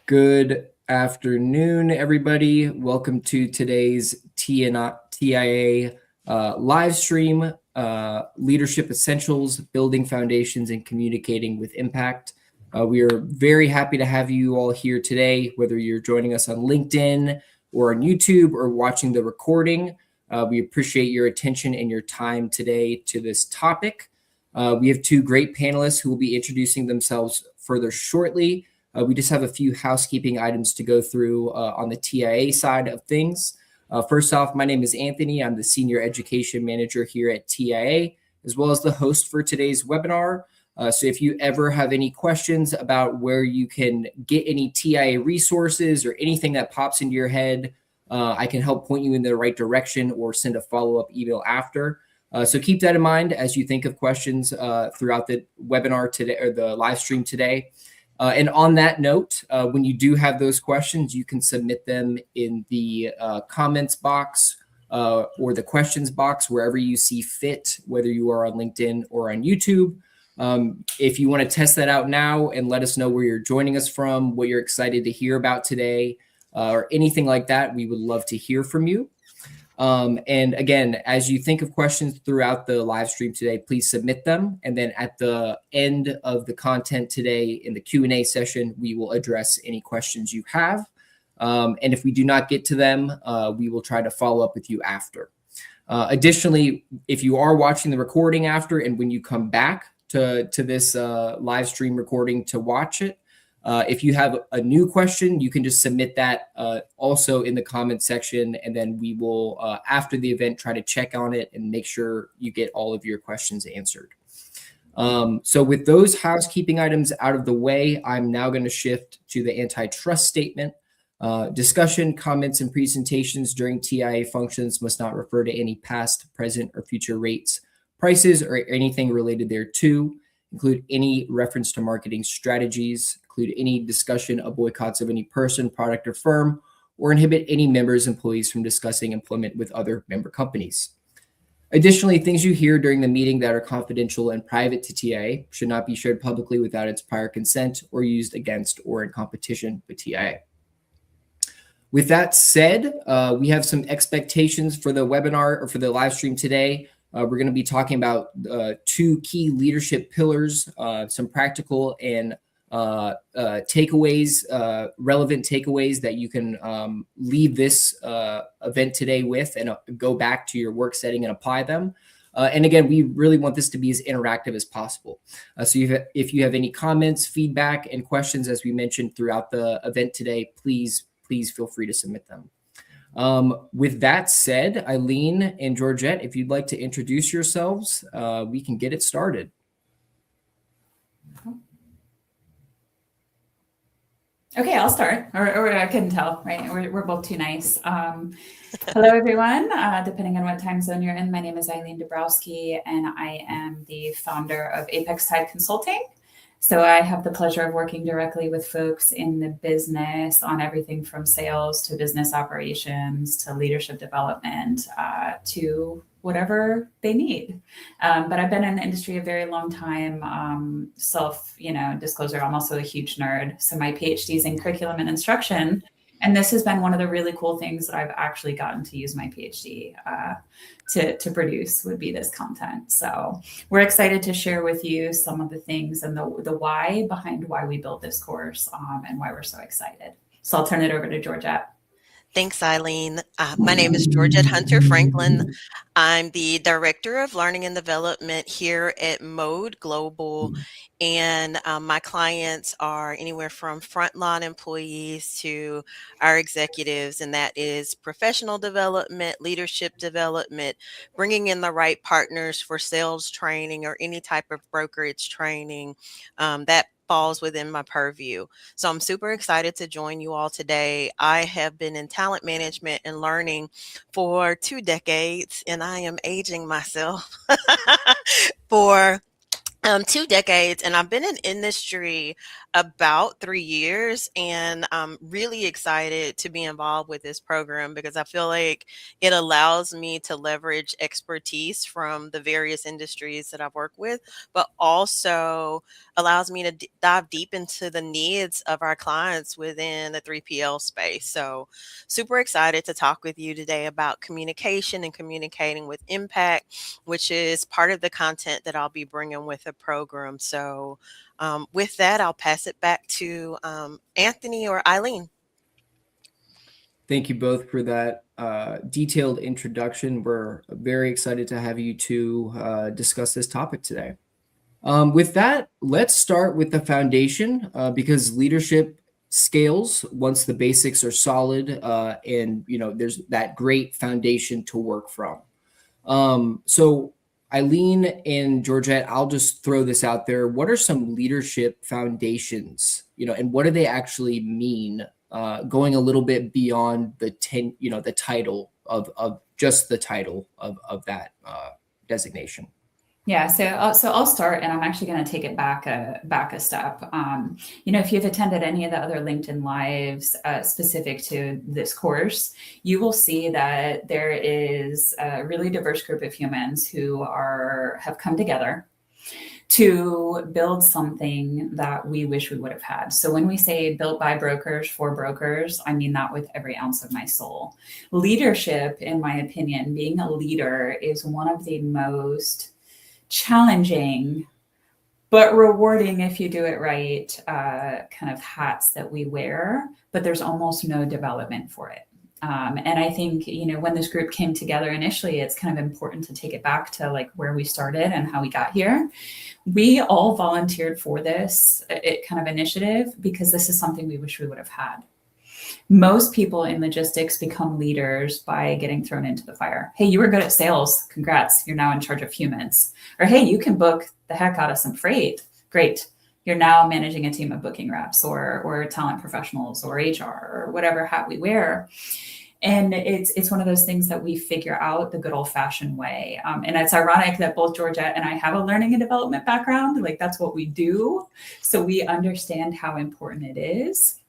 Good afternoon, everybody. Welcome to today's TIA live stream, Leadership Essentials, Building Foundations and Communicating with Impact. We are very happy to have you all here today, whether you're joining us on LinkedIn or on YouTube or watching the recording. We appreciate your attention and your time today to this topic. We have two great panelists who will be introducing themselves further shortly. We just have a few housekeeping items to go through on the TIA side of things. First off, my name is Anthony. I'm the Senior Education Manager here at TIA, as well as the host for today's webinar. So if you ever have any questions about where you can get any TIA resources or anything that pops into your head, I can help point you in the right direction or send a follow-up email after. So keep that in mind as you think of questions throughout the webinar today or the live stream today. And on that note, when you do have those questions, you can submit them in the comments box or the questions box, wherever you see fit, whether you are on LinkedIn or on YouTube. If you want to test that out now and let us know where you're joining us from, what you're excited to hear about today, or anything like that, we would love to hear from you. And again, as you think of questions throughout the live stream today, please submit them. And then at the end of the content today in the Q&A session, we will address any questions you have. And if we do not get to them, we will try to follow up with you after. Additionally, if you are watching the recording after and when you come back to this live stream recording to watch it, if you have a new question, you can just submit that also in the comment section, and then we will, after the event, try to check on it and make sure you get all of your questions answered. So with those housekeeping items out of the way, I'm now going to shift to the antitrust statement. Discussion, comments, and presentations during TIA functions must not refer to any past, present, or future rates, prices, or anything related thereto, include any reference to marketing strategies, include any discussion of boycotts of any person, product, or firm, or inhibit any members' employees from discussing employment with other member companies. Additionally, things you hear during the meeting that are confidential and private to TIA should not be shared publicly without its prior consent or used against or in competition with TIA. With that said, we have some expectations for the webinar or for the live stream today. We're going to be talking about two key leadership pillars, some practical and takeaways, relevant takeaways that you can leave this event today with and go back to your work setting and apply them. And again, we really want this to be as interactive as possible. So if you have any comments, feedback, and questions, as we mentioned throughout the event today, please feel free to submit them. With that said, Eileen and Georgette, if you'd like to introduce yourselves, we can get it started. Okay, I'll start, or I couldn't tell, right? We're both too nice. Hello, everyone. Depending on what time zone you're in, my name is Eileen Dabrowski, and I am the founder of Apex Tide Consulting. So I have the pleasure of working directly with folks in the business on everything from sales to business operations to leadership development to whatever they need. But I've been in the industry a very long time. Disclosure, I'm also a huge nerd. So my PhD is in curriculum and instruction. And this has been one of the really cool things that I've actually gotten to use my PhD to produce would be this content. So we're excited to share with you some of the things and the why behind why we built this course and why we're so excited. So I'll turn it over to Georgette. Thanks, Eileen. My name is Georgette Hunter Franklin. I'm the Director of Learning and Development here at Mode Global. And my clients are anywhere from frontline employees to our executives, and that is professional development, leadership development, bringing in the right partners for sales training or any type of brokerage training that falls within my purview. So I'm super excited to join you all today. I have been in talent management and learning for 2 decades, and I am aging myself for 2 decades, and I've been in industry about 3 years, and I'm really excited to be involved with this program because I feel like it allows me to leverage expertise from the various industries that I've worked with, but also allows me to dive deep into the needs of our clients within the 3PL space. So, super excited to talk with you today about communication and communicating with impact, which is part of the content that I'll be bringing with the program. So, with that, I'll pass it back to Anthony or Eileen. Thank you both for that detailed introduction. We're very excited to have you two discuss this topic today. With that, let's start with the foundation because leadership scales once the basics are solid and there's that great foundation to work from. So Eileen and Georgette, I'll just throw this out there. What are some leadership foundations, and what do they actually mean? Going a little bit beyond the title of just the title of that designation. Yeah, so I'll start, and I'm actually going to take it back a step. If you've attended any of the other LinkedIn Lives specific to this course, you will see that there is a really diverse group of humans who have come together to build something that we wish we would have had. So when we say built by brokers for brokers, I mean that with every ounce of my soul. Leadership, in my opinion, being a leader is one of the most challenging but rewarding, if you do it right, kind of hats that we wear, but there's almost no development for it. And I think, when this group came together initially, it's kind of important to take it back to like where we started and how we got here. We all volunteered for this kind of initiative because this is something we wish we would have had. Most people in logistics become leaders by getting thrown into the fire. Hey, you were good at sales. Congrats. You're now in charge of humans. Or, hey, you can book the heck out of some freight. Great. You're now managing a team of booking reps or talent professionals or HR or whatever hat we wear. And it's one of those things that we figure out the good old fashioned way. And it's ironic that both Georgette and I have a learning and development background. Like that's what we do. So we understand how important it is.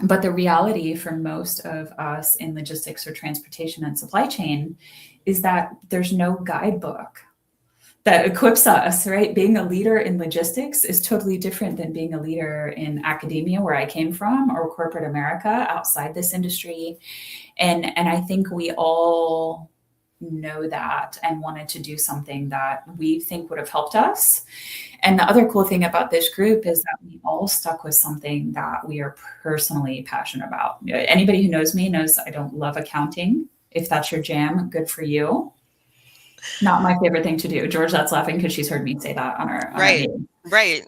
But the reality for most of us in logistics or transportation and supply chain is that there's no guidebook that equips us, right? Being a leader in logistics is totally different than being a leader in academia, where I came from, or corporate America outside this industry. And I think we all know that and wanted to do something that we think would have helped us. And the other cool thing about this group is that we all stuck with something that we are personally passionate about. Anybody who knows me knows I don't love accounting. If that's your jam, good for you. Not my favorite thing to do. George, that's laughing because she's heard me say that on our Right.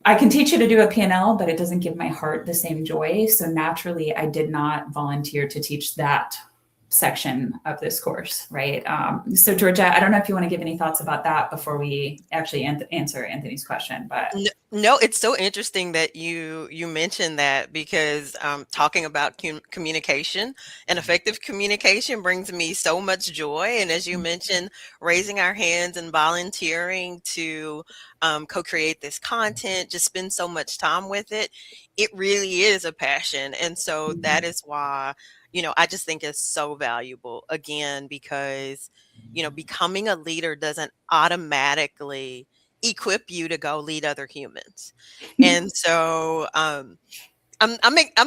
I can teach you to do a P&L, but it doesn't give my heart the same joy. So naturally, I did not volunteer to teach that section of this course, right? So Georgia, I don't know if you want to give any thoughts about that before we actually answer Anthony's question, but no, it's so interesting that you mentioned that because talking about communication and effective communication brings me so much joy. And as you mentioned, raising our hands and volunteering to co-create this content, just spend so much time with it. It really is a passion. And so that is why I just think it's so valuable, again, because, becoming a leader doesn't automatically equip you to go lead other humans. And so I'm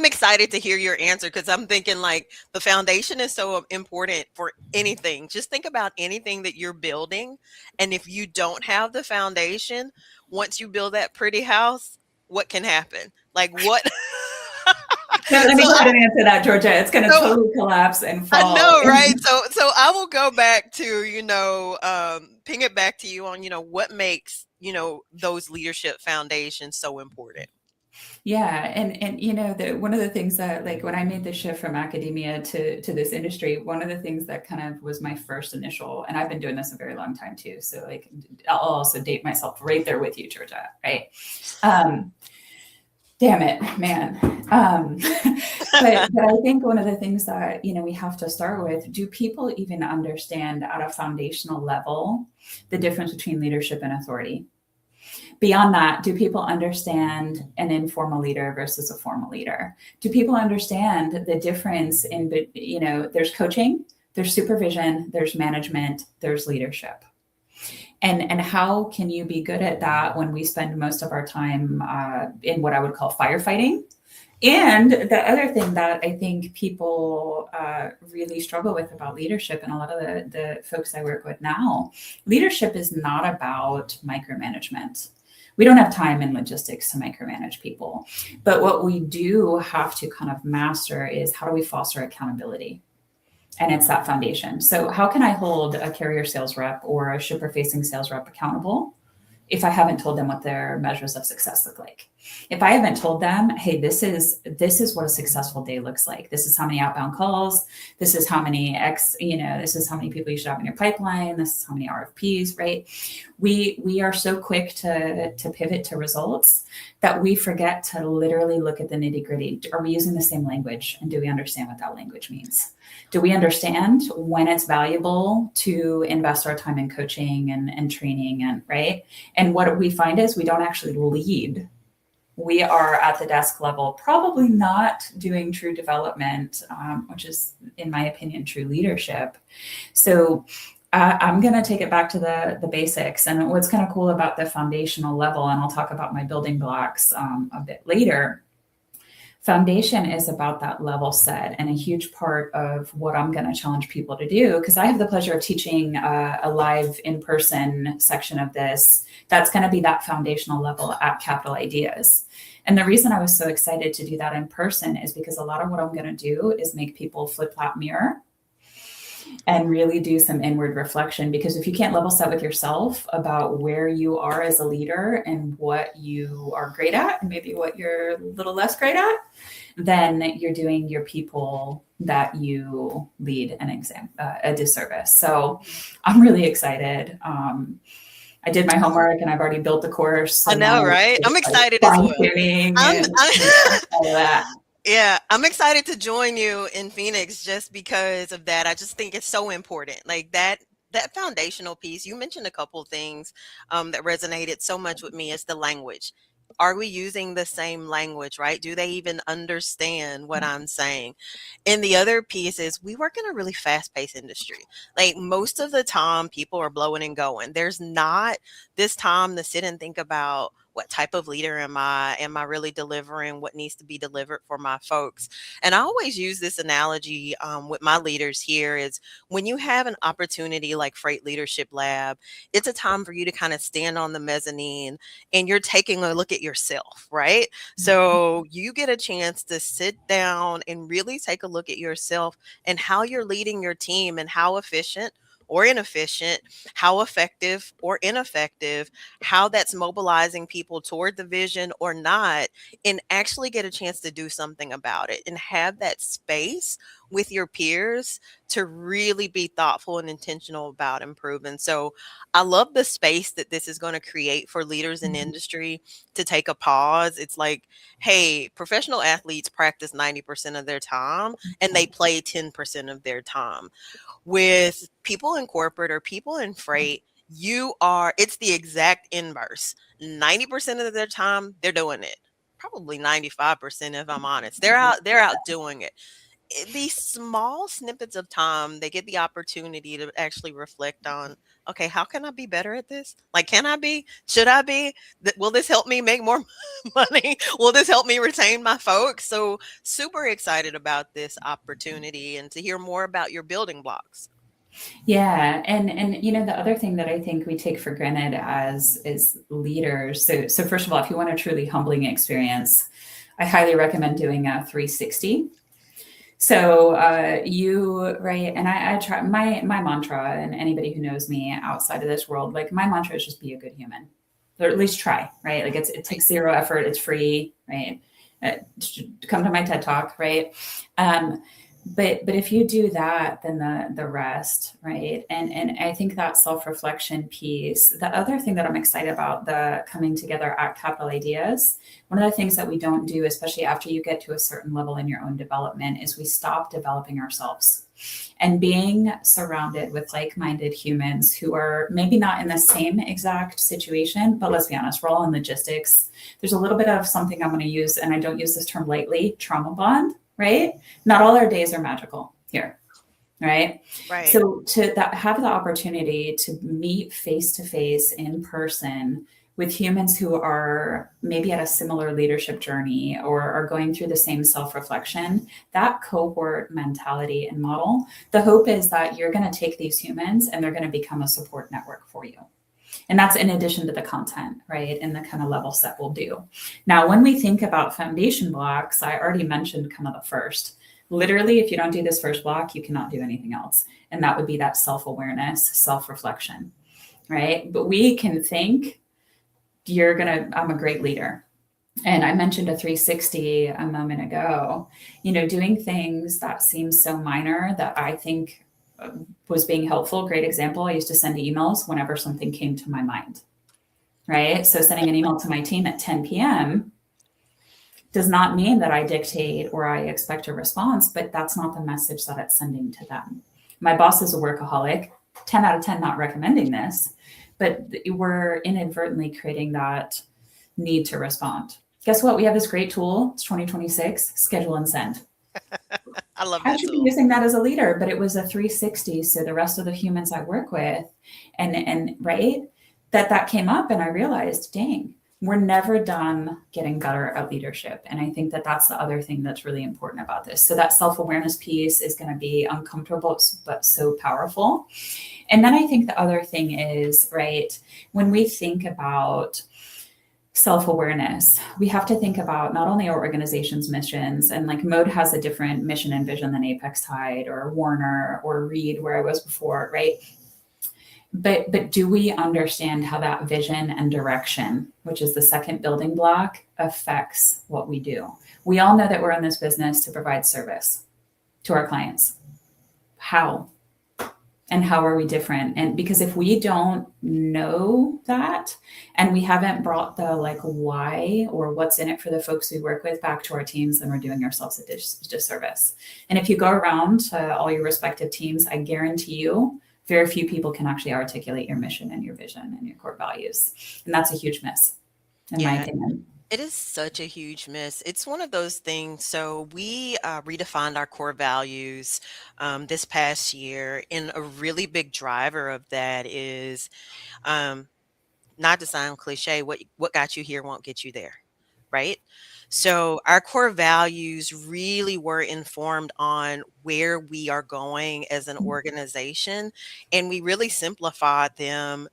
excited to hear your answer, because I'm thinking like the foundation is so important for anything. Just think about anything that you're building. And if you don't have the foundation, once you build that pretty house, what can happen? Like what? Let me try to answer that, Georgia. It's going to totally collapse and fall. I know, right? So I will go back to, ping it back to you on, what makes, those leadership foundations so important. Yeah. And one of the things that, like, when I made the shift from academia to this industry, one of the things that kind of was my first initial, and I've been doing this a very long time too. So like, I'll also date myself right there with you, Georgia. Right. Damn it, man. But I think one of the things that, we have to start with, do people even understand at a foundational level the difference between leadership and authority? Beyond that, do people understand an informal leader versus a formal leader? Do people understand the difference in, there's coaching, there's supervision, there's management, there's leadership? And how can you be good at that when we spend most of our time in what I would call firefighting? And the other thing that I think people really struggle with about leadership, and a lot of the folks I work with now, leadership is not about micromanagement. We don't have time and logistics to micromanage people. But what we do have to kind of master is, how do we foster accountability? And it's that foundation. So how can I hold a carrier sales rep or a shipper facing sales rep accountable if I haven't told them what their measures of success look like? If I haven't told them, hey, this is what a successful day looks like. This is how many outbound calls. This is how many this is how many people you should have in your pipeline. This is how many RFPs, right? We are so quick to pivot to results that we forget to literally look at the nitty gritty. Are we using the same language? And do we understand what that language means? Do we understand when it's valuable to invest our time in coaching and training, and right? And what we find is we don't actually lead. We are at the desk level, probably not doing true development, which is, in my opinion, true leadership. So I'm going to take it back to the basics. And what's kind of cool about the foundational level, and I'll talk about my building blocks a bit later. Foundation is about that level set, and a huge part of what I'm going to challenge people to do, because I have the pleasure of teaching a live in-person section of this. That's going to be that foundational level at Capital Ideas. And the reason I was so excited to do that in person is because a lot of what I'm going to do is make people flip-flop mirror and really do some inward reflection. Because if you can't level set with yourself about where you are as a leader and what you are great at, and maybe what you're a little less great at, then you're doing your people that you lead a disservice. So I'm really excited. I did my homework and I've already built the course. I know, right? I'm excited as well. All of that. Yeah, I'm excited to join you in Phoenix just because of that. I just think it's so important. Like that foundational piece. You mentioned a couple of things that resonated so much with me, is the language. Are we using the same language, right? Do they even understand what I'm saying? And the other piece is, we work in a really fast-paced industry. Like, most of the time people are blowing and going. There's not this time to sit and think about, what type of leader am I? Am I really delivering what needs to be delivered for my folks? And I always use this analogy with my leaders here is, when you have an opportunity like Freight Leadership Lab, it's a time for you to kind of stand on the mezzanine and you're taking a look at yourself, right? So you get a chance to sit down and really take a look at yourself and how you're leading your team, and how efficient or inefficient, how effective or ineffective, how that's mobilizing people toward the vision or not, and actually get a chance to do something about it and have that space with your peers to really be thoughtful and intentional about improving. So I love the space that this is going to create for leaders in industry to take a pause. It's like, hey, professional athletes practice 90% of their time and they play 10% of their time. With people in corporate or people in freight, it's the exact inverse. 90% of their time, they're doing it. Probably 95%, if I'm honest. They're out doing it. These small snippets of time, they get the opportunity to actually reflect on, okay, how can I be better at this? Like, should I be, will this help me make more money? Will this help me retain my folks? So super excited about this opportunity and to hear more about your building blocks. Yeah. And the other thing that I think we take for granted as leaders. So first of all, if you want a truly humbling experience, I highly recommend doing a 360. So right. And I try my mantra, and anybody who knows me outside of this world, like, my mantra is just be a good human, or at least try, right? Like, it takes zero effort. It's free, right? Come to my TED Talk, right? But if you do that, then the rest, right? And I think that self-reflection piece, the other thing that I'm excited about, the coming together at Capital Ideas, one of the things that we don't do, especially after you get to a certain level in your own development, is we stop developing ourselves. And being surrounded with like-minded humans who are maybe not in the same exact situation, but let's be honest, we're all in logistics. There's a little bit of something I'm going to use, and I don't use this term lightly, trauma bond, right? Not all our days are magical here, right? Right. So to have the opportunity to meet face to face in person with humans who are maybe at a similar leadership journey or are going through the same self-reflection, that cohort mentality and model, the hope is that you're going to take these humans and they're going to become a support network for you. And that's in addition to the content, right? And the kind of level set we'll do. Now, when we think about foundation blocks, I already mentioned kind of the first. Literally, if you don't do this first block, you cannot do anything else. And that would be that self-awareness, self-reflection, right? But we can think, I'm a great leader. And I mentioned a 360 a moment ago, doing things that seem so minor that I think was being helpful. Great example. I used to send emails whenever something came to my mind, right? So sending an email to my team at 10 p.m. does not mean that I dictate or I expect a response, but that's not the message that it's sending to them. My boss is a workaholic, 10 out of 10 not recommending this, but we're inadvertently creating that need to respond. Guess what? We have this great tool. It's 2026, schedule and send. I love I that should tool. be using that as a leader, but it was a 360. So the rest of the humans I work with and right, that came up and I realized, dang, we're never done getting better at leadership. And I think that that's the other thing that's really important about this. So that self-awareness piece is going to be uncomfortable, but so powerful. And then I think the other thing is, right, when we think about self-awareness, we have to think about not only our organization's missions, and like Mode has a different mission and vision than Apex Tide or Warner or Reed, where I was before, right? But do we understand how that vision and direction, which is the second building block, affects what we do? We all know that we're in this business to provide service to our clients. How? And how are we different? And because if we don't know that, and we haven't brought the like why or what's in it for the folks we work with back to our teams, then we're doing ourselves a disservice. And if you go around to all your respective teams, I guarantee you, very few people can actually articulate your mission and your vision and your core values. And that's a huge miss, in my opinion. It is such a huge miss. It's one of those things. So we redefined our core values this past year, and a really big driver of that is, not to sound cliche, what got you here won't get you there, right? So our core values really were informed on where we are going as an organization, and we really simplified them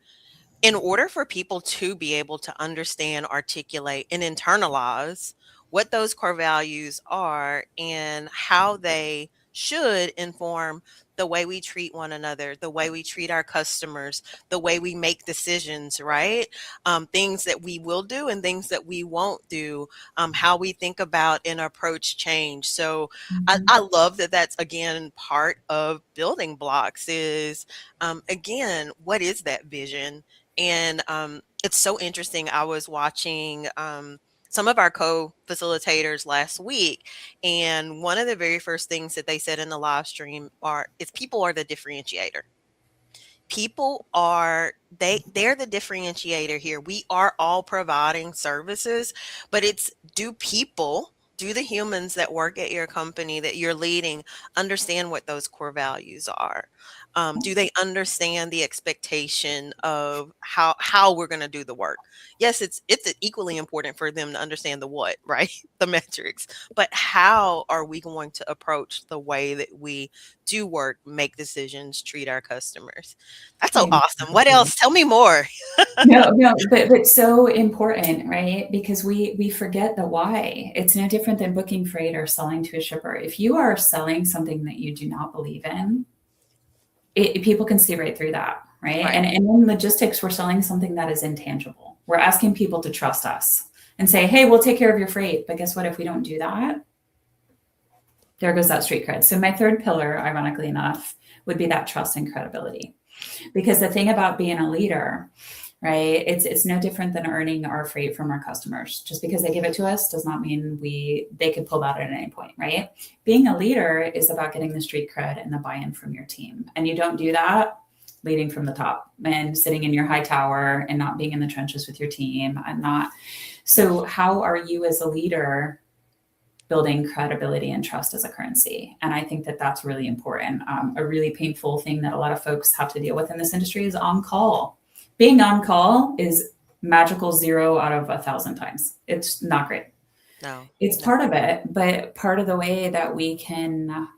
in order for people to be able to understand, articulate, and internalize what those core values are and how they should inform the way we treat one another, the way we treat our customers, the way we make decisions, right? Things that we will do and things that we won't do, how we think about and approach change. So I love that that's, again, part of building blocks is, again, what is that vision? And it's so interesting. I was watching some of our co-facilitators last week, and one of the very first things that they said in the live stream is people are the differentiator. People are they're the differentiator here. We are all providing services, but it's do the humans that work at your company that you're leading understand what those core values are? Do they understand the expectation of how we're going to do the work? Yes, it's equally important for them to understand the what, right? The metrics, but how are we going to approach the way that we do work, make decisions, treat our customers? That's so awesome. What else? Tell me more. No, but so important, right? Because we forget the why. It's no different than booking freight or selling to a shipper. If you are selling something that you do not believe in, people can see right through that, right? And in logistics, we're selling something that is intangible. We're asking people to trust us and say, hey, we'll take care of your freight. But guess what? If we don't do that, There goes that street cred. So my third pillar, ironically enough, would be that trust and credibility. Because the thing about being a leader, right, it's no different than earning our freight from our customers. Just because they give it to us does not mean they could pull that at any point, right? Being a leader is about getting the street cred and the buy-in from your team. And you don't do that leading from the top and sitting in your high tower and not being in the trenches with your team and not. So how are you as a leader building credibility and trust as a currency? And I think that that's really important. A really painful thing that a lot of folks have to deal with in this industry is on call. Being on call is magical 0 out of 1,000 times. It's not great. No. It's part of it, but part of the way that we can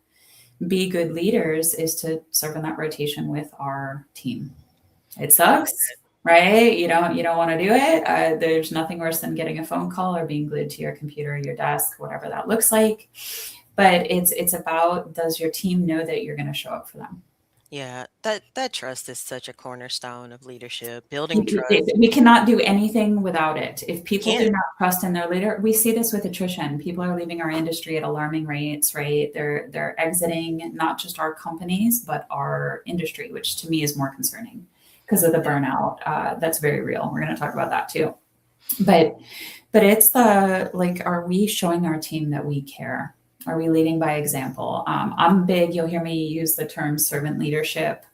be good leaders is to serve in that rotation with our team. It sucks, right? You don't want to do it. There's nothing worse than getting a phone call or being glued to your computer, your desk, whatever that looks like. But it's about, does your team know that you're going to show up for them? Yeah, that trust is such a cornerstone of leadership, building trust. We cannot do anything without it. If people do Can't. not trust in their leader, we see this with attrition. People are leaving our industry at alarming rates, right? They're exiting not just our companies, but our industry, which to me is more concerning because of the burnout. That's very real. We're going to talk about that too. But it's are we showing our team that we care? Are we leading by example? I'm big, you'll hear me use the term servant leadership.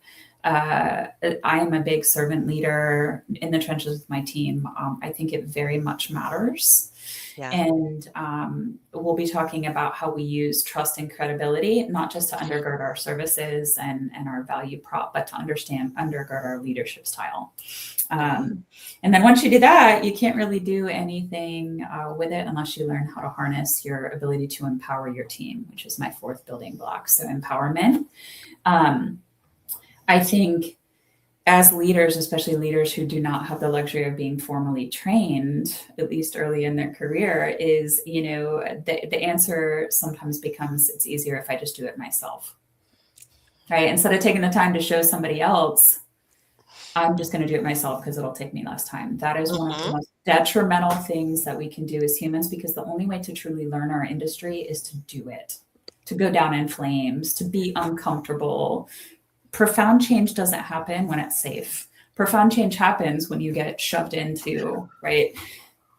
I am a big servant leader in the trenches with my team. I think it very much matters. Yeah. And we'll be talking about how we use trust and credibility, not just to undergird our services and our value prop, but to undergird our leadership style. And then once you do that, you can't really do anything with it unless you learn how to harness your ability to empower your team, which is my fourth building block. So empowerment. I think as leaders, especially leaders who do not have the luxury of being formally trained, at least early in their career, is, the answer sometimes becomes, it's easier if I just do it myself, right? Instead of taking the time to show somebody else, I'm just going to do it myself because it'll take me less time. That is one of the most detrimental things that we can do as humans, because the only way to truly learn our industry is to do it, to go down in flames, to be uncomfortable. Profound change doesn't happen when it's safe. Profound change happens when you get shoved into, right,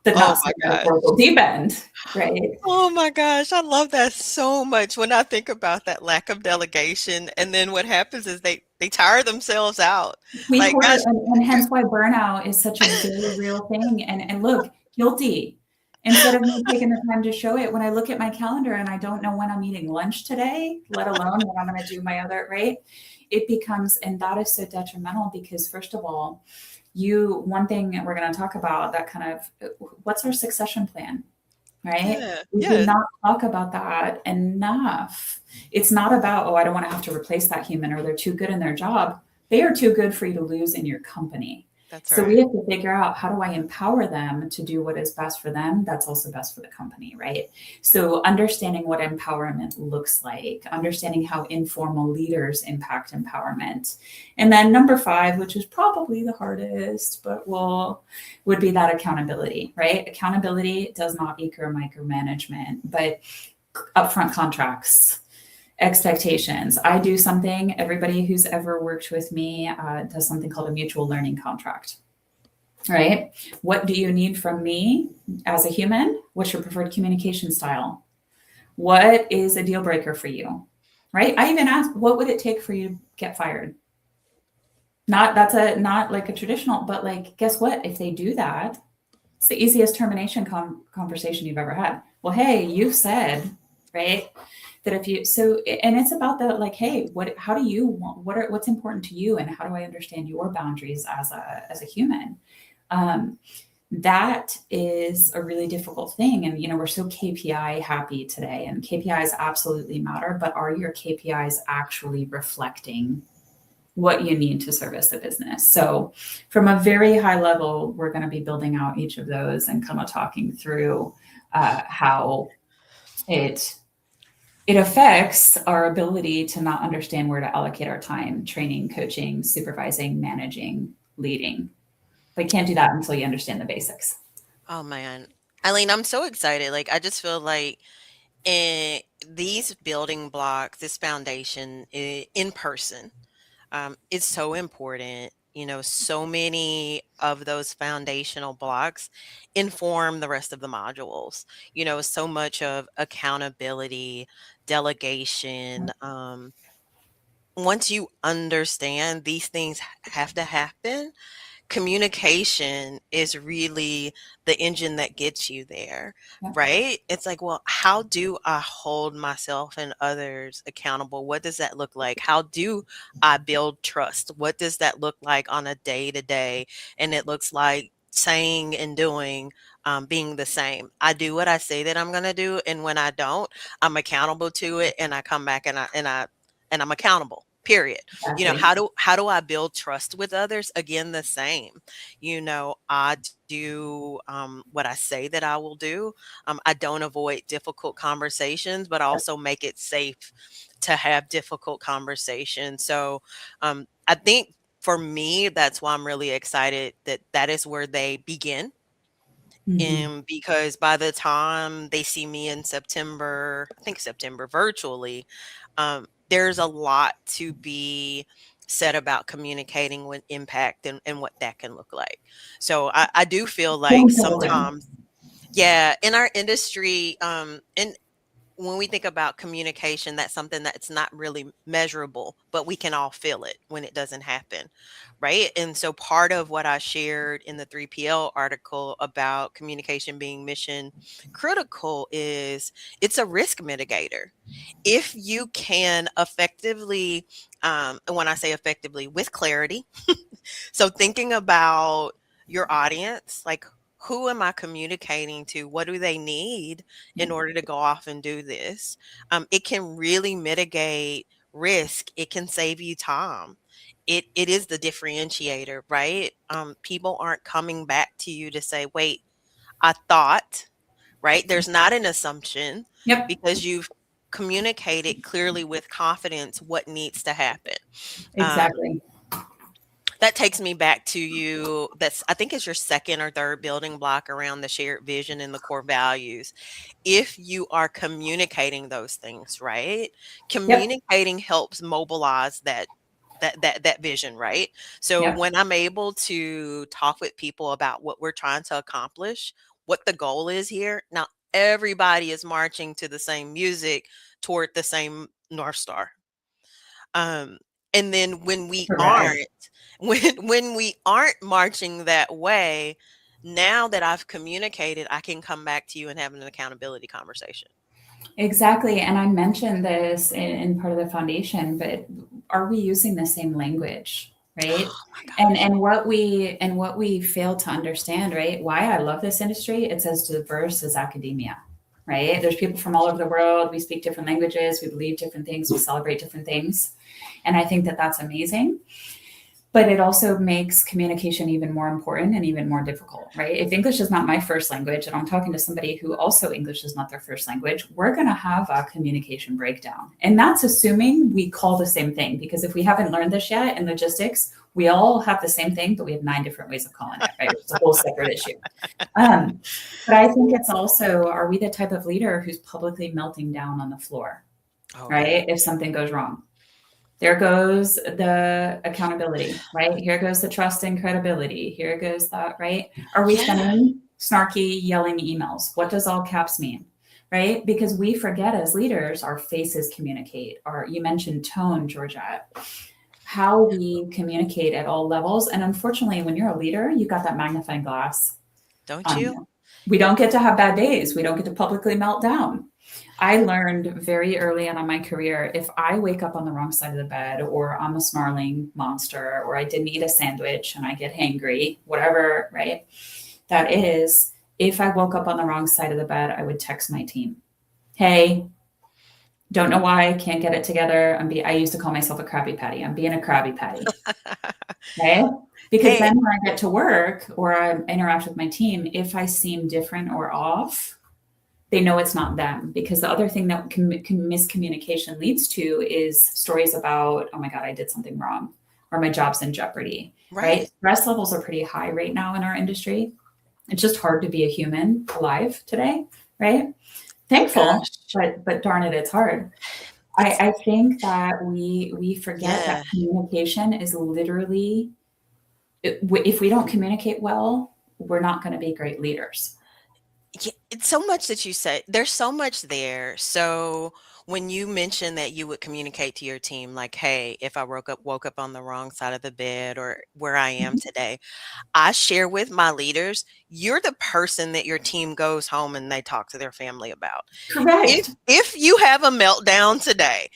the deep end, right? Oh my gosh, I love that so much. When I think about that lack of delegation, and then what happens is they tire themselves out. And hence why burnout is such a very real thing. And look, guilty. Instead of me taking the time to show it, when I look at my calendar and I don't know when I'm eating lunch today, let alone when I'm going to do my other, right? It becomes, and that is so detrimental because, first of all, one thing we're going to talk about, that kind of, what's our succession plan, right? We do not talk about that enough. It's not about, I don't want to have to replace that human, or they're too good in their job. They are too good for you to lose in your company. That's so right. We have to figure out, how do I empower them to do what is best for them? That's also best for the company, right? So understanding what empowerment looks like, understanding how informal leaders impact empowerment. And then number 5, which is probably the hardest, but would be that accountability, right? Accountability does not equal micromanagement, but upfront contracts, expectations. I do something, everybody who's ever worked with me does something called a mutual learning contract, right? What do you need from me as a human? What's your preferred communication style? What is a deal breaker for you, right? I even asked, what would it take for you to get fired? Not like a traditional, but like, guess what? If they do that, it's the easiest termination conversation you've ever had. Well, hey, you've said, right, that if you, and it's about that, like, hey, how do you want, what's important to you, and how do I understand your boundaries as a human? That is a really difficult thing. And, we're so KPI happy today, and KPIs absolutely matter, but are your KPIs actually reflecting what you need to service the business? So from a very high level, we're going to be building out each of those and kind of talking through how it affects our ability to not understand where to allocate our time, training, coaching, supervising, managing, leading. But you can't do that until you understand the basics. Oh man, Eileen, I'm so excited. Like, I just feel like And these building blocks, this foundation in person, is so important. You know, so many of those foundational blocks inform the rest of the modules. You know, so much of accountability, delegation. Once you understand these things have to happen, communication is really the engine that gets you there, Yeah. right? It's like, well, how do I hold myself and others accountable? What does that look like? How do I build trust? What does that look like on a day to day? And it looks like saying and doing, being the same. I do what I say that I'm going to do, and when I don't, I'm accountable to it, and I come back and I'm accountable. Period. You know, Exactly. how do I build trust with others? Again, the same. You know, I do what I say that I will do. I don't avoid difficult conversations, but also make it safe to have difficult conversations. So I think for me, that's why I'm really excited that that is where they begin. Mhm. And because by the time they see me in September, I think September virtually, there's a lot to be said about communicating with impact and what that can look like. So I do feel like Totally. sometimes, yeah, in our industry, and when we think about communication, that's something that's not really measurable, but we can all feel it when it doesn't happen, right? And so part of what I shared in the 3PL article about communication being mission critical is it's a risk mitigator. If you can effectively, and when I say effectively, with clarity, so thinking about your audience, like who am I communicating to? What do they need in order to go off and do this? It can really mitigate risk. It can save you time. It is the differentiator, right? People aren't coming back to you to say, wait, I thought, right? There's not an assumption Yep. because you've communicated clearly with confidence what needs to happen. Um, Exactly. that takes me back to you. That's, I think, is your second or third building block around the shared vision and the core values. If you are communicating those things, right? Yep. Communicating helps mobilize that vision, right? So Yep. when I'm able to talk with people about what we're trying to accomplish, what the goal is here. Now everybody is marching to the same music toward the same North Star. Um, and then when we Correct. aren't, when we aren't marching that way, now that I've communicated, I can come back to you and have an accountability conversation. Exactly. And I mentioned this in part of the foundation, but are we using the same language? Right. Oh my And gosh. what we fail to understand, right? Why I love this industry, it's as diverse as academia, right? There's people from all over the world. We speak different languages, we believe different things, we celebrate different things. And I think that that's amazing. But it also makes communication even more important and even more difficult, right? If English is not my first language and I'm talking to somebody who also English is not their first language, we're going to have a communication breakdown. And that's assuming we call the same thing, because if we haven't learned this yet in logistics, we all have the same thing, but we have 9 different ways of calling it, right? It's a whole separate issue. But I think it's also, are we the type of leader who's publicly melting down on the floor, Oh yeah. right? If something goes wrong. There goes the accountability, right? Here goes the trust and credibility. Here goes that, right? Are we Yeah. sending snarky, yelling emails? What does all caps mean? Right? Because we forget as leaders, our faces communicate. Or you mentioned tone, Georgette, how we communicate at all levels. And unfortunately, when you're a leader, you got that magnifying glass Don't on you? you. We don't get to have bad days. We don't get to publicly melt down. I learned very early on in my career, if I wake up on the wrong side of the bed, or I'm a snarling monster, or I didn't eat a sandwich and I get hangry, whatever, right? That is, if I woke up on the wrong side of the bed, I would text my team. Hey, don't know why, can't get it together. I used to call myself a Krabby Patty. I'm being a Krabby Patty. Okay. Because Hey, then when I get to work or I interact with my team, if I seem different or off, they know it's not them. Because the other thing that miscommunication leads to is stories about, oh my God, I did something wrong, or my job's in jeopardy, right? right. Stress levels are pretty high right now in our industry. It's just hard to be a human alive today, right? Gosh. Thankful but darn it, it's hard. I think that we forget Yeah. that communication is literally, if we don't communicate well, we're not going to be great leaders. Yeah, it's so much that you say. There's so much there. So when you mentioned that you would communicate to your team, like, hey, if I woke up on the wrong side of the bed or where I am Mhm. today, I share with my leaders, you're the person that your team goes home and they talk to their family about. Correct. If you have a meltdown today,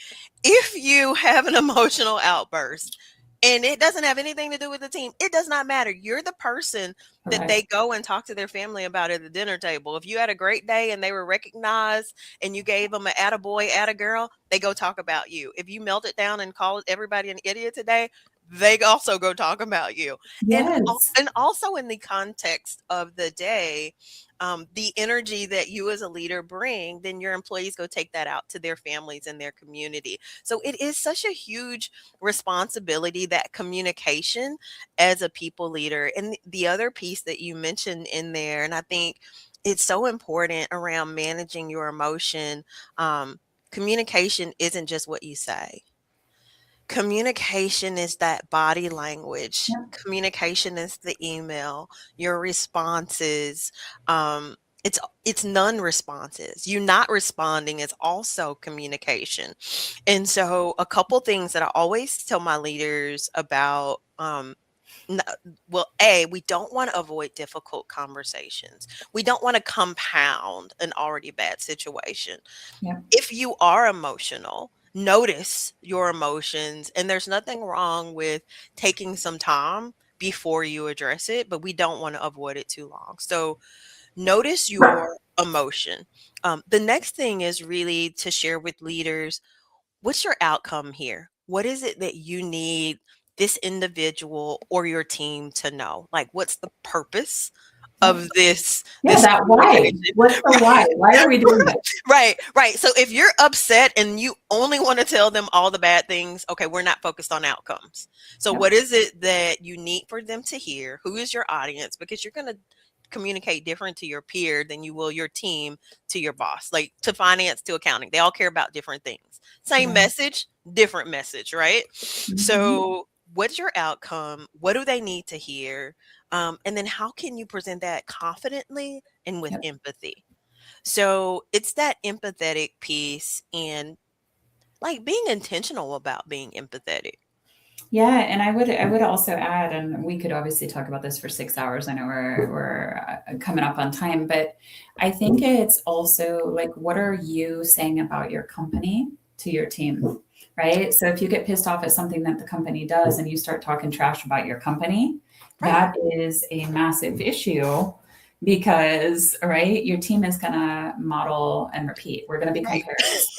if you have an emotional outburst, and it doesn't have anything to do with the team, it does not matter. You're the person that they Correct. go and talk to their family about at the dinner table. If you had a great day and they were recognized and you gave them an attaboy, attagirl, they go talk about you. If you melted down and called everybody an idiot today, they also go talk about you. Yes. And also in the context of the day, the energy that you as a leader bring, then your employees go take that out to their families and their community. So it is such a huge responsibility, that communication as a people leader. And the other piece that you mentioned in there, and I think it's so important around managing your emotion. Communication isn't just what you say. Communication is that body language. Yep. Communication is the email, your responses. Um, it's non-responses. You not responding is also communication. And so a couple things that I always tell my leaders about, n- well, we don't want to avoid difficult conversations. We don't want to compound an already bad situation. Yep. If you are emotional, notice your emotions, and there's nothing wrong with taking some time before you address it, but we don't want to avoid it too long. So notice your emotion. The next thing is really to share with leaders, what's your outcome here? What is it that you need this individual or your team to know? Like, what's the purpose Yep. of this Yeah, that why. communication? What's the why? Why are we doing this? Right. So if you're upset and you only want to tell them all the bad things, okay, we're not focused on outcomes. So Yep. what is it that you need for them to hear? Who is your audience? Because you're going to communicate different to your peer than you will your team to your boss, like to finance, to accounting. They all care about different things. Same Right. message, different message, right? Mhm. So what's your outcome? What do they need to hear? And then how can you present that confidently and with Yep. empathy? So it's that empathetic piece, and like being intentional about being empathetic. Yeah, and I would also add, and we could obviously talk about this for 6 hours. I know we're coming up on time, but I think it's also like, what are you saying about your company to your team, right? So if you get pissed off at something that the company does and you start talking trash about your company, Right. that is a massive issue, because right, your team is going to model and repeat. We're going to be Right. comparers.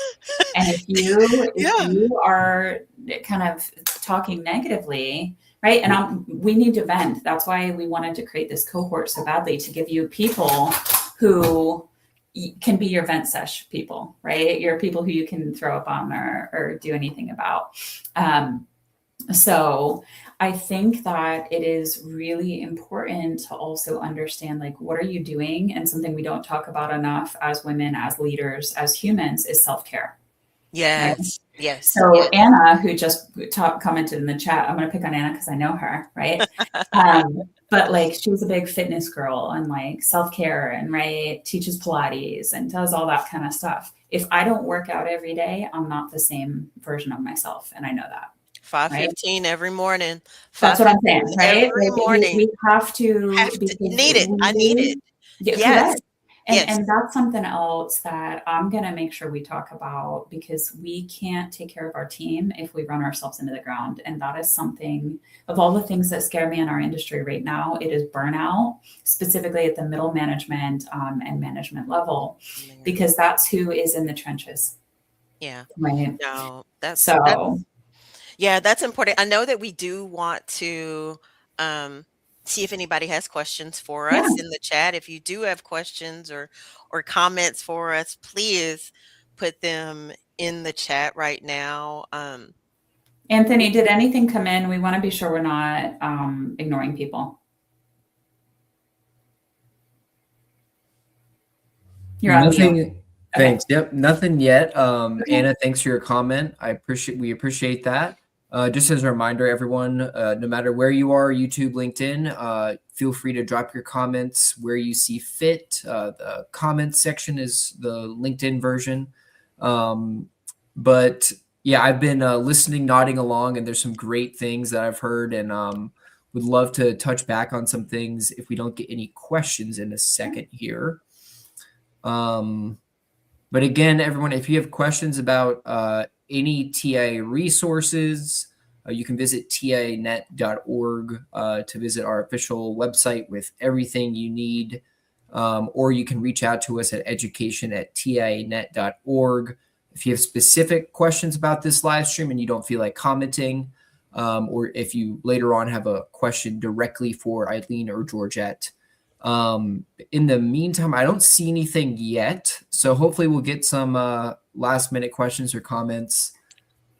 And if you Yeah. are kind of talking negatively, right? And we need to vent. That's why we wanted to create this cohort so badly, to give you people who can be your vent sesh people, right? Your people who you can throw up on or do anything about. So I think that it is really important to also understand, like, what are you doing? And something we don't talk about enough as women, as leaders, as humans, is self-care. Right. Yes. So Anna, who just commented in the chat, I'm going to pick on Anna because I know her, right? But like, she's a big fitness girl and like self-care, and right, teaches Pilates and does all that kind of stuff. If I don't work out every day, I'm not the same version of myself, and I know that. 5:15 every morning. That's what I'm saying, right? Every Like, morning. we have to, Need it. I need it. Yeah, Yes. correct. Yes. And that's something else that I'm going to make sure we talk about, because we can't take care of our team if we run ourselves into the ground. And that is something, of all the things that scare me in our industry right now, it is burnout, specifically at the middle management and management level, because that's who is in the trenches. Yeah. Right. No, that's important. I know that we do want to see if anybody has questions for us in the chat. If you do have questions or comments for us, please put them in the chat right now. Anthony, did anything come in? We want to be sure we're not ignoring people. You're on mute. Thanks. Yep, nothing yet. Anna, thanks for your comment. We appreciate that. Just as a reminder, everyone, no matter where you are, YouTube, LinkedIn, feel free to drop your comments where you see fit. The comments section is the LinkedIn version. But yeah, I've been listening, nodding along, and there's some great things that I've heard, and would love to touch back on some things if we don't get any questions in a second here. But again, everyone, if you have questions about any TIA resources, you can visit tianet.org to visit our official website with everything you need, or you can reach out to us at education@tianet.org. If you have specific questions about this live stream and you don't feel like commenting, or if you later on have a question directly for Eileen or Georgette. In the meantime, I don't see anything yet, so hopefully we'll get some last minute questions or comments.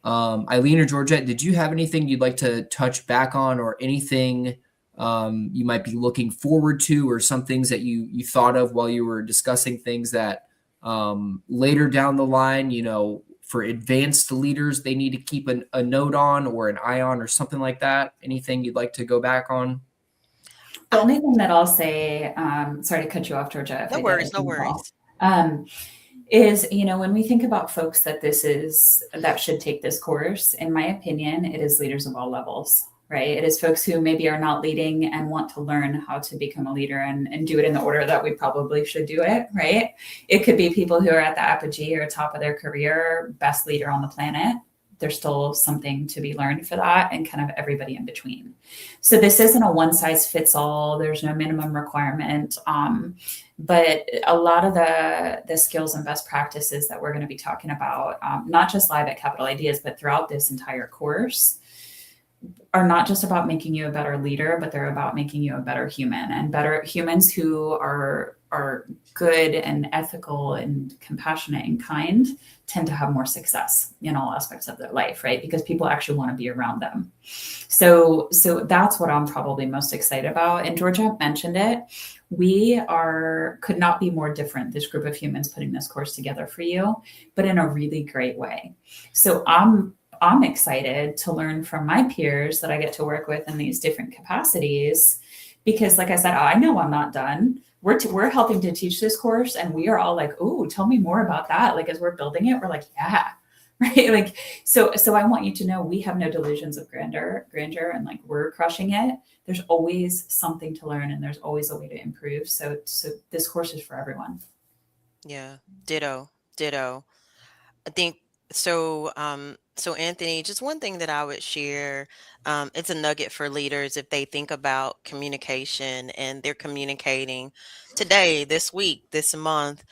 Eileen or Georgette, did you have anything you'd like to touch back on, or anything you might be looking forward to, or some things that you thought of while you were discussing things that later down the line, for advanced leaders, they need to keep a note on or an eye on, or something like that? Anything you'd like to go back on? The only thing that I'll say, sorry to cut you off, Georgia. No worries. Is, when we think about folks that should take this course, in my opinion, it is leaders of all levels, right? It is folks who maybe are not leading and want to learn how to become a leader and do it in the order that we probably should do it, right? It could be people who are at the apogee or top of their career, best leader on the planet. There's still something to be learned for that, and kind of everybody in between. So this isn't a one size fits all. There's no minimum requirement. But a lot of the skills and best practices that we're going to be talking about, not just live at Capital Ideas, but throughout this entire course, are not just about making you a better leader, but they're about making you a better human, and better humans who are good and ethical and compassionate and kind tend to have more success in all aspects of their life, right? Because people actually want to be around them. So that's what I'm probably most excited about. And Georgia mentioned it. We could not be more different, this group of humans putting this course together for you, but in a really great way. So I'm excited to learn from my peers that I get to work with in these different capacities, because like I said, I know I'm not done. We're helping to teach this course, and we are all like, "Oh, tell me more about that." Like, as we're building it, we're like, "Yeah." Right. Like, so I want you to know we have no delusions of grandeur, and like, we're crushing it. There's always something to learn, and there's always a way to improve. So this course is for everyone. Yeah. Ditto. I think so. So Anthony, just one thing that I would share, it's a nugget for leaders if they think about communication and they're communicating today, this week, this month.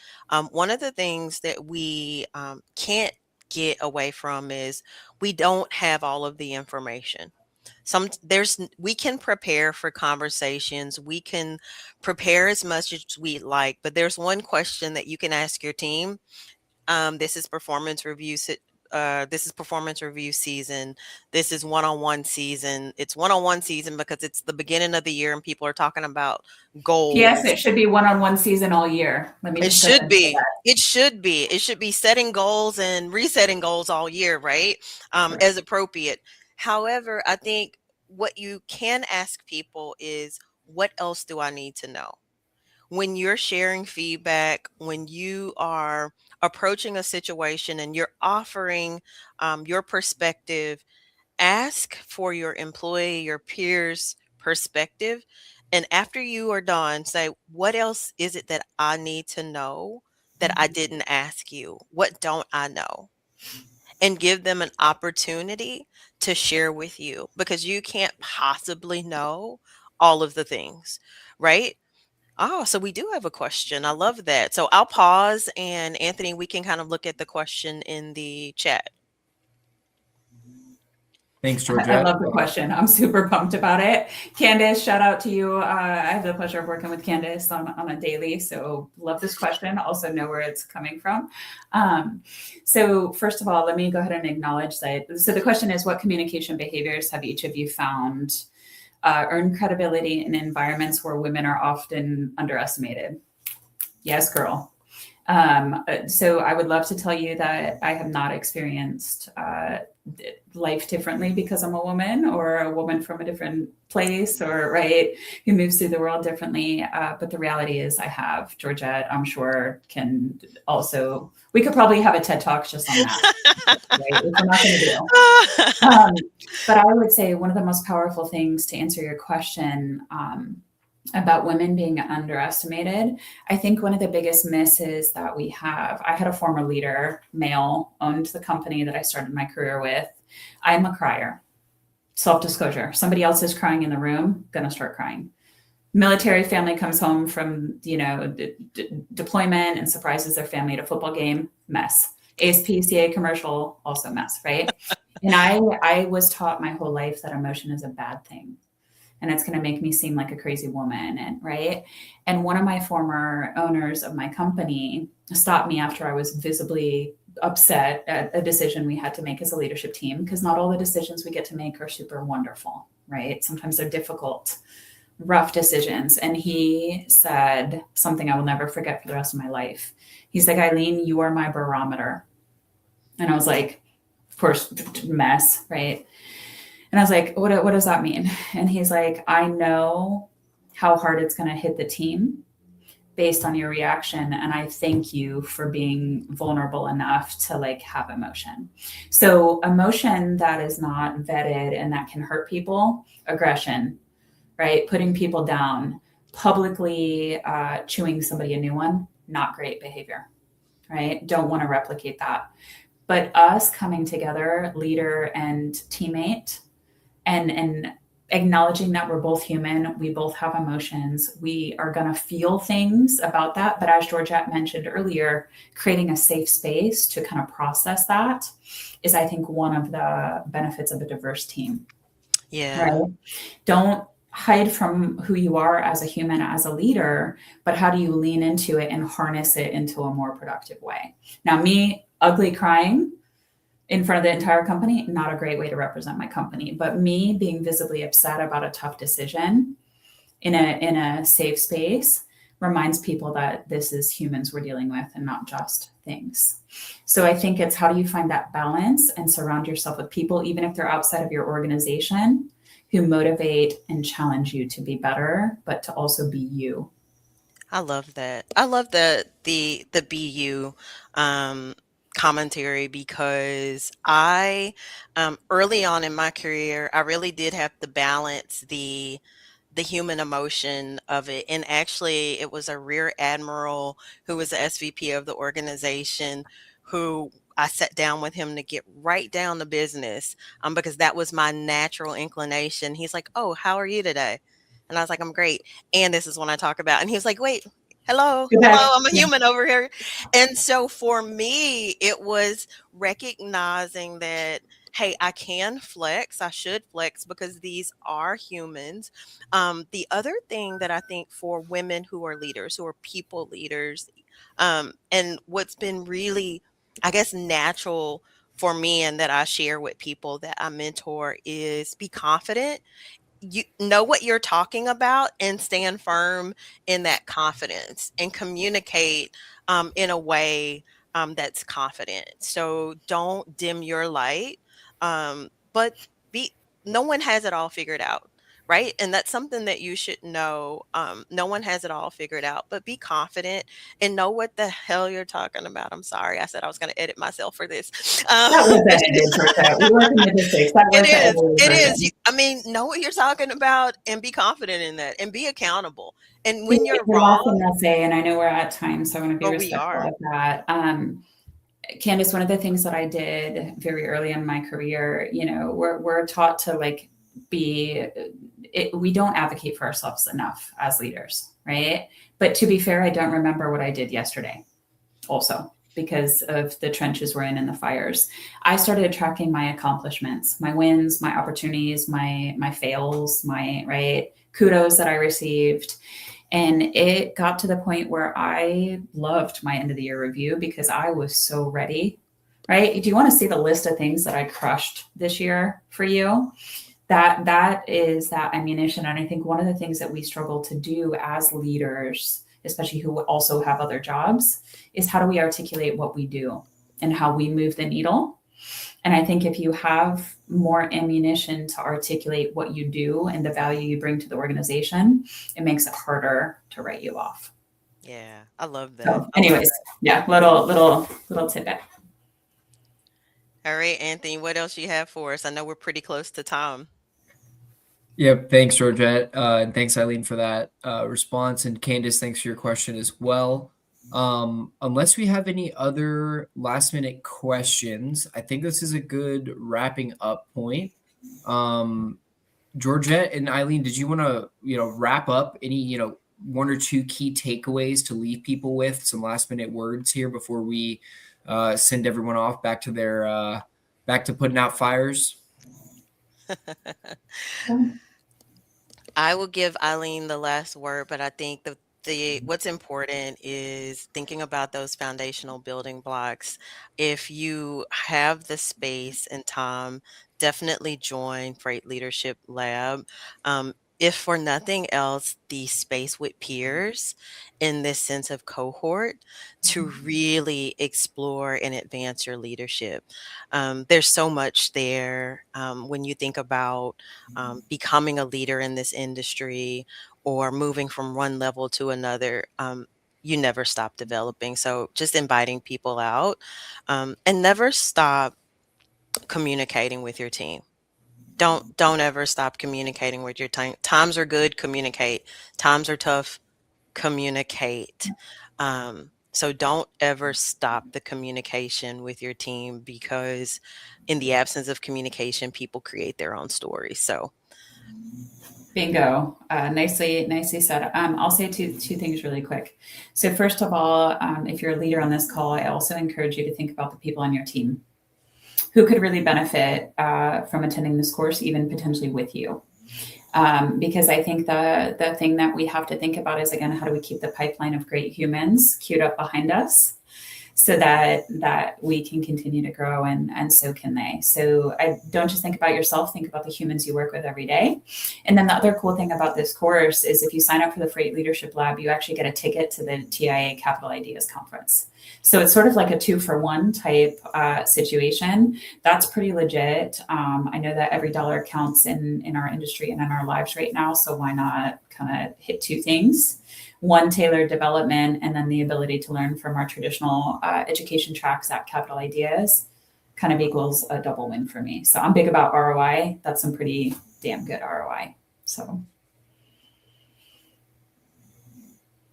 One of the things that we can't get away from is we don't have all of the information. We can prepare for conversations. We can prepare as much as we like, but there's one question that you can ask your team. This is performance review season. This is one-on-one season. It's one-on-one season because it's the beginning of the year and people are talking about goals. Yes, it should be one-on-one season all year. It should be. It should be setting goals and resetting goals all year, right? As appropriate. However, I think what you can ask people is, what else do I need to know? When you're sharing feedback, when you are approaching a situation and you're offering your perspective, ask for your employee, your peers' perspective. And after you are done, say, what else is it that I need to know that I didn't ask you? What don't I know? And give them an opportunity to share with you, because you can't possibly know all of the things, right? Oh, so we do have a question. I love that. So I'll pause, and Anthony, we can kind of look at the question in the chat. Thanks, Georgia. I love the question. I'm super pumped about it. Candace, shout out to you. I have the pleasure of working with Candace on a daily, so love this question. Also know where it's coming from. So first of all, let me go ahead and acknowledge that. So the question is, what communication behaviors have each of you found earn credibility in environments where women are often underestimated? Yes, girl. So I would love to tell you that I have not experienced life differently because I'm a woman, or a woman from a different place, or right, who moves through the world differently. But the reality is I have. Georgette, I'm sure, can also, we could probably have a TED Talk just on that, right? Which we're not going to do. But I would say one of the most powerful things to answer your question about women being underestimated, I think one of the biggest misses that we have, I had a former leader, male, owned the company that I started my career with. I'm a crier. Self-disclosure. Somebody else is crying in the room, gonna start crying. Military family comes home from, deployment and surprises their family at a football game, mess. ASPCA commercial, also mess, right? And I was taught my whole life that emotion is a bad thing. And it's going to make me seem like a crazy woman. And right. And one of my former owners of my company stopped me after I was visibly upset at a decision we had to make as a leadership team, because not all the decisions we get to make are super wonderful, right? Sometimes they're difficult, rough decisions. And he said something I will never forget for the rest of my life. He's like, Eileen, you are my barometer. And I was like, of course, mess, right? And I was like, what does that mean? And he's like, I know how hard it's going to hit the team based on your reaction. And I thank you for being vulnerable enough to have emotion. So emotion that is not vetted and that can hurt people, aggression, right? Putting people down, publicly chewing somebody a new one, not great behavior, right? Don't want to replicate that. But us coming together, leader and teammate, and acknowledging that we're both human, we both have emotions, we are going to feel things about that. But as Georgette mentioned earlier, creating a safe space to kind of process that is, I think, one of the benefits of a diverse team. Yeah. Right? Don't hide from who you are as a human, as a leader, but how do you lean into it and harness it into a more productive way? Now, me ugly crying in front of the entire company, not a great way to represent my company. But me being visibly upset about a tough decision in a safe space reminds people that this is humans we're dealing with and not just things. So I think it's, how do you find that balance and surround yourself with people, even if they're outside of your organization, who motivate and challenge you to be better, but to also be you. I love that. I love the BU commentary, because I early on in my career, I really did have to balance the human emotion of it. And actually, it was a rear admiral who was the SVP of the organization who I sat down with him to get right down to business, because that was my natural inclination. He's like, "Oh, how are you today?" And I was like, "I'm great." And this is when I talk about, and he was like, "Wait, hello, I'm a human over here." And so for me, it was recognizing that, hey, I can flex, I should flex, because these are humans. The other thing that I think for women who are leaders, who are people leaders, and what's been really, I guess, natural for me, and that I share with people that I mentor, is be confident. You know what you're talking about, and stand firm in that confidence, and communicate in a way that's confident. So don't dim your light, but be. No one has it all figured out, right? And that's something that you should know. No one has it all figured out, but be confident and know what the hell you're talking about. I'm sorry, I said I was going to edit myself for this. That was edited, Georgette. We work in logistics. It is. I mean, know what you're talking about and be confident in that, and be accountable. And when you're wrong, I'll say, and I know we're at time, so I want to be respectful of that. Candace, one of the things that I did very early in my career, we're taught to we don't advocate for ourselves enough as leaders, right? But to be fair, I don't remember what I did yesterday also, because of the trenches we're in and the fires. I started tracking my accomplishments, my wins, my opportunities, my fails, my kudos that I received. And it got to the point where I loved my end of the year review, because I was so ready, right? Do you want to see the list of things that I crushed this year for you? That is that ammunition. And I think one of the things that we struggle to do as leaders especially who also have other jobs, is how do we articulate what we do and how we move the needle. And I think if you have more ammunition to articulate what you do and the value you bring to the organization, it makes it harder to write you off. Yeah, I love that. So anyways, yeah, little tidbit. All right, Anthony, what else you have for us? I know we're pretty close to time. Yep. Thanks, Georgette. And thanks, Eileen, for that response. And Candace, thanks for your question as well. Unless we have any other last minute questions, I think this is a good wrapping up point. Georgette and Eileen, did you want to, wrap up any, one or two key takeaways to leave people with, some last minute words here before we send everyone off back to back to putting out fires? I will give Eileen the last word, but I think what's important is thinking about those foundational building blocks. If you have the space and time, definitely join Freight Leadership Lab. If for nothing else, the space with peers in this sense of cohort to really explore and advance your leadership. There's so much there when you think about becoming a leader in this industry or moving from one level to another. You never stop developing. So just inviting people out and never stop communicating with your team. Don't ever stop communicating with your team. Times are good, communicate. Times are tough, communicate. So don't ever stop the communication with your team, because in the absence of communication, people create their own stories. So bingo. Nicely said. I'll say two things really quick. So first of all, if you're a leader on this call, I also encourage you to think about the people on your team who could really benefit from attending this course, even potentially with you. Because I think the thing that we have to think about is, again, how do we keep the pipeline of great humans queued up behind us so that we can continue to grow, and so can they. So I don't just think about yourself, think about the humans you work with every day. And then the other cool thing about this course is if you sign up for the Freight Leadership Lab, you actually get a ticket to the TIA Capital Ideas Conference. So it's sort of like a 2-for-1 type situation. That's pretty legit. I know that every dollar counts in our industry and in our lives right now. So why not kind of hit two things? One, tailored development, and then the ability to learn from our traditional education tracks at Capital Ideas kind of equals a double win for me. So I'm big about ROI. That's some pretty damn good ROI. So.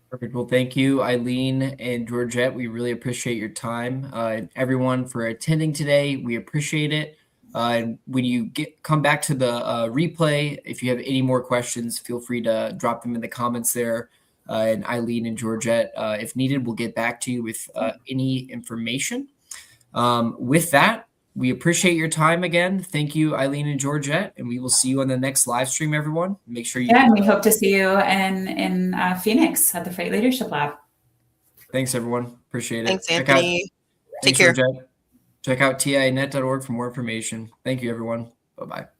Perfect. Well, thank you, Eileen and Georgette. We really appreciate your time. And everyone for attending today. We appreciate it. And when you come back to the replay, if you have any more questions, feel free to drop them in the comments there. And Eileen and Georgette, if needed, we'll get back to you with any information. With that, we appreciate your time again. Thank you, Eileen and Georgette, and we will see you on the next live stream, everyone. Make sure you... Yeah, and we hope to see you in Phoenix at the Freight Leadership Lab. Thanks, everyone. Appreciate it. Thanks, Anthony. Take care. Check out tianet.org for more information. Thank you, everyone. Bye-bye.